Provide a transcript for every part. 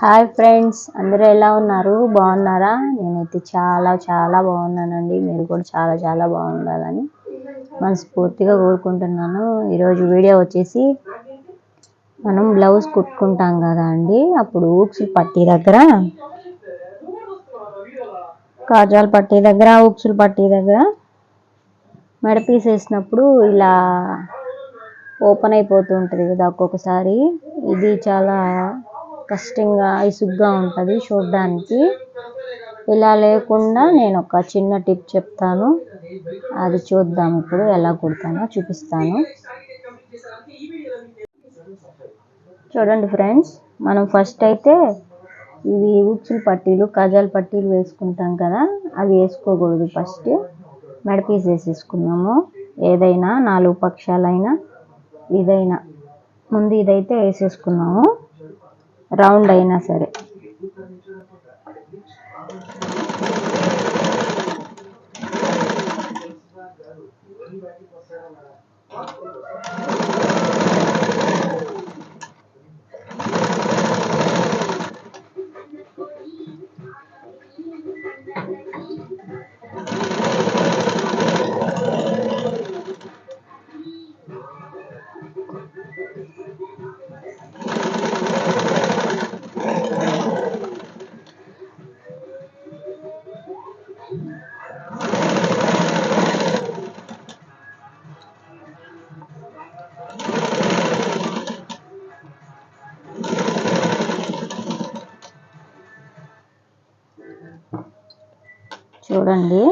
Hi friends, అందరూ ఎలా ఉన్నారు? బాగున్నారా? నేనైతే చాలా బాగున్నానండి. మీరు కూడా చాలా బాగుండాలని మనస్ఫూర్తిగా కోరుకుంటున్నాను. ఈరోజు వీడియో వచ్చేసి మనం బ్లౌజ్ కుట్టుకుంటాం కదా అండి, అప్పుడు ఊక్స్ పట్టీ దగ్గర, కాజాల పట్టీ దగ్గర, ఊక్సుల పట్టీ దగ్గర మెడపీస్ వేసినప్పుడు ఇలా ఓపెన్ అయిపోతూ ఉంటుంది కదా ఒక్కొక్కసారి. ఇది చాలా కష్టంగా ఇసుగ్గా ఉంటుంది చూడడానికి. ఇలా లేకుండా నేను ఒక చిన్న టిప్ చెప్తాను, అది చూద్దాం. ఇప్పుడు ఎలా కుడతానో చూపిస్తాను. చూడండి ఫ్రెండ్స్, మనం ఫస్ట్ అయితే ఇవి ఉక్సుల పట్టీలు, కాజాల పట్టీలు వేసుకుంటాం కదా, అవి వేసుకోకూడదు. ఫస్ట్ మెడపీస్ వేసేసుకున్నాము. ఏదైనా 4 పక్షాలైనా ఇదైనా ముందు ఇదైతే వేసేసుకున్నాము, రౌండ్ అయినా సరే. చూడండి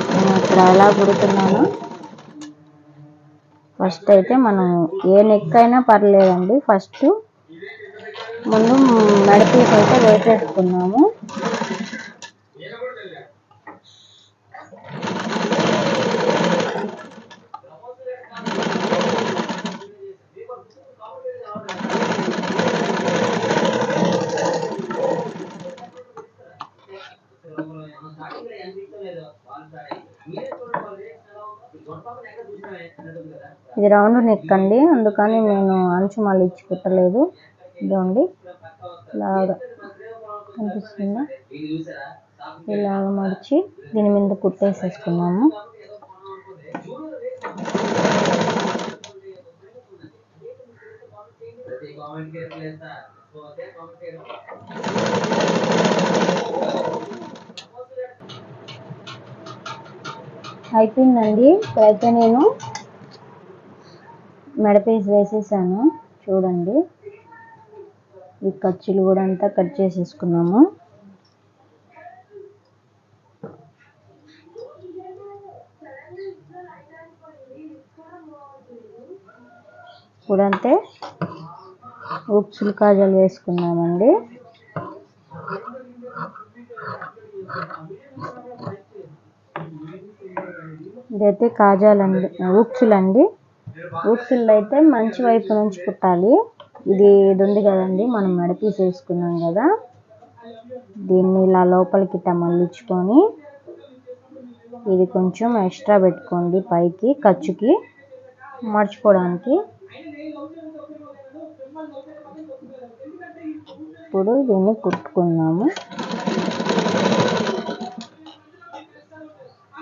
నేను ఇక్కడ ఎలా కుడుతున్నాను. ఫస్ట్ అయితే మనం ఏ నెక్ అయినా పర్లేదండి, ఫస్ట్ ముందు మెడపీస్ అయితే వేసేసుకున్నాము. ఇది రౌండ్ నెక్ అండి, అందుకని నేను అంచు మళ్ళీ ఇచ్చి కుట్టలేదు. ఇదండి ఇలాగా కనిపిస్తుందా, ఇలాగ మడిచి దీని మీద కుట్టేసేసుకున్నాము. అయిపోయిందండి. ఇప్పుడైతే నేను మెడపీస్ వేసేసాను. చూడండి, ఈ ఖర్చులు కూడా అంతా కట్ చేసేసుకున్నాము. ఇప్పుడంతే ఉక్సులు కాజాలు వేసుకున్నామండి. ఇదైతే కాజాలండి, ఉక్సులండి. ఉక్సులు అయితే మంచి వైపు నుంచి కుట్టాలి. ఇది ఉంది కదండి, మనం మెడపీస్ వేసుకున్నాం కదా, దీన్ని ఇలా లోపలికి ఇట్లా మళ్ళించుకొని ఇది కొంచెం ఎక్స్ట్రా పెట్టుకోండి పైకి ఖర్చుకి మర్చుకోవడానికి. ఇప్పుడు దీన్ని కుట్టుకున్నాము.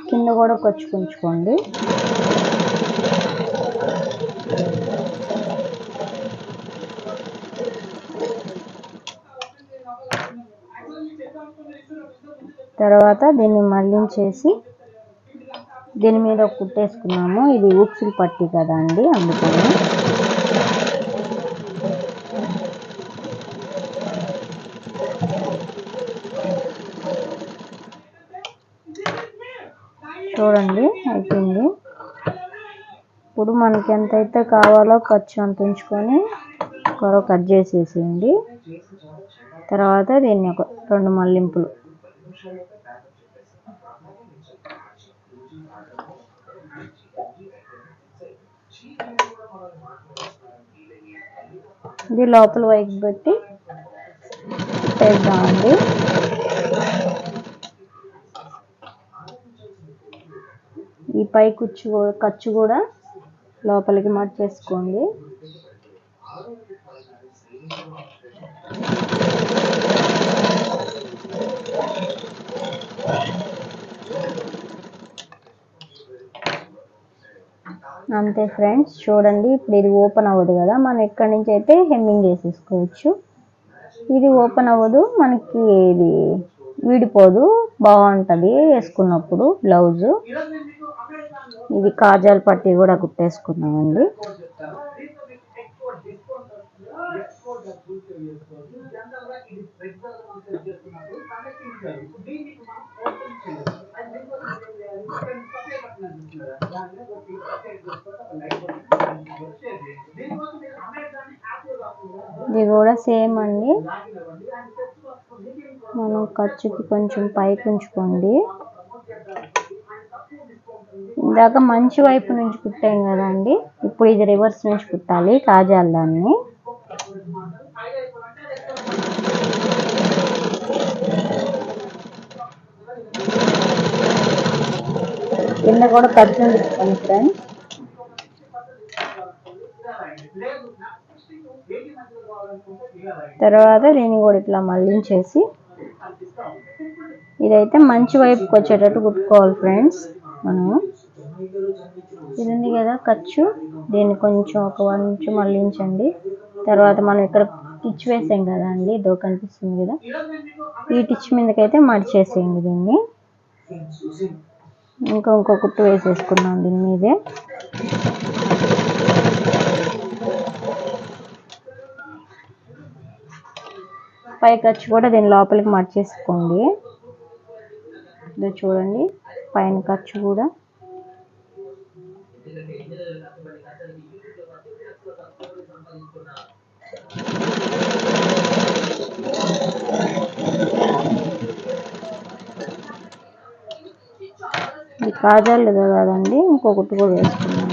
కింద కూడా కొచ్చుకుంచుకోండి. తర్వాత దీన్ని మళ్ళించేసి దీని మీద కుట్టేసుకున్నాము. ఇది ఉక్సులు పట్టీ కదా అండి, అందుకని. చూడండి అయిపోయింది. ఇప్పుడు మనకి ఎంతైతే కావాలో ఖర్చు అంత ఉంచుకొని కొరవ కట్ చేసేసేయండి. తర్వాత దీన్ని ఒక 2 మళ్ళింపులు ఇది లోపల వైపు పెట్టి వేద్దామండి. ఈ పై ఖర్చు కూడా లోపలికి మర్చేసుకోండి. అంతే ఫ్రెండ్స్, చూడండి ఇప్పుడు ఇది ఓపెన్ అవ్వదు కదా, మనం ఎక్కడి నుంచి అయితే హెమ్మింగ్ వేసేసుకోవచ్చు. ఇది ఓపెన్ అవ్వదు మనకి, ఇది విడిపోదు, బాగుంటుంది వేసుకున్నప్పుడు బ్లౌజు. ఇది కాజాల పట్టీ కూడా కుట్టేసుకున్నామండి. ఇది కూడా సేమ్ అండి, మనం ఖర్చుకి కొంచెం పైకి ఉంచుకోండి. ఇందాక మంచి వైపు నుంచి కుట్టాం కదండి, ఇప్పుడు ఇది రివర్స్ నుంచి కుట్టాలి కాజాల దాన్ని. కింద కూడా ఖర్చు ఉంటుంది ఫ్రెండ్స్. తర్వాత దీన్ని కూడా ఇట్లా మళ్ళించేసి, ఇదైతే మంచి వైపుకి వచ్చేటట్టు కుట్టుకోవాలి ఫ్రెండ్స్. మనము ఇది ఉంది కదా ఖర్చు, దీన్ని కొంచెం ఒక 1 ఇంచు మళ్ళించండి. తర్వాత మనం ఇక్కడ టిచ్ వేసాం కదా అండి, ఇదో కనిపిస్తుంది కదా, ఈ టిచ్ మీదకైతే మడిచేసేయండి దీన్ని. ఇంకో కుట్టు వేసేసుకున్నాం దీని మీదే. పై ఖర్చు కూడా దీని లోపలికి మడిచేసుకోండి. ఇదో చూడండి పైన ఖర్చు కూడా. ఇది కాజాలు కదండి, ఇంకొకటి కూడా వేసుకున్నాను.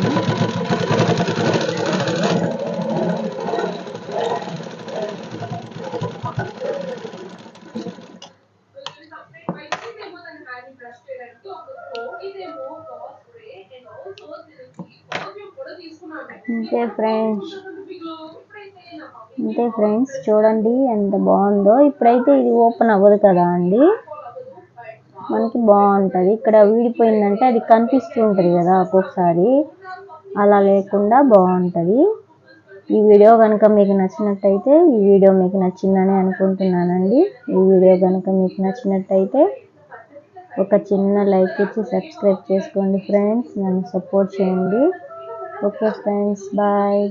అంతే ఫ్రెండ్స్, చూడండి ఎంత బాగుందో. ఇప్పుడైతే ఇది ఓపెన్ అవ్వదు కదా అండి, మనకి బాగుంటుంది. ఇక్కడ వీడిపోయిందంటే అది కనిపిస్తూ ఉంటుంది కదా ఒక్కొక్కసారి, అలా లేకుండా బాగుంటుంది. ఈ వీడియో కనుక మీకు నచ్చినట్టయితే, ఈ వీడియో మీకు నచ్చిందని అనుకుంటున్నానండి. ఈ వీడియో కనుక మీకు నచ్చినట్టయితే ఒక చిన్న లైక్ ఇచ్చి సబ్స్క్రైబ్ చేసుకోండి ఫ్రెండ్స్, నన్ను సపోర్ట్ చేయండి. Okay friends, bye.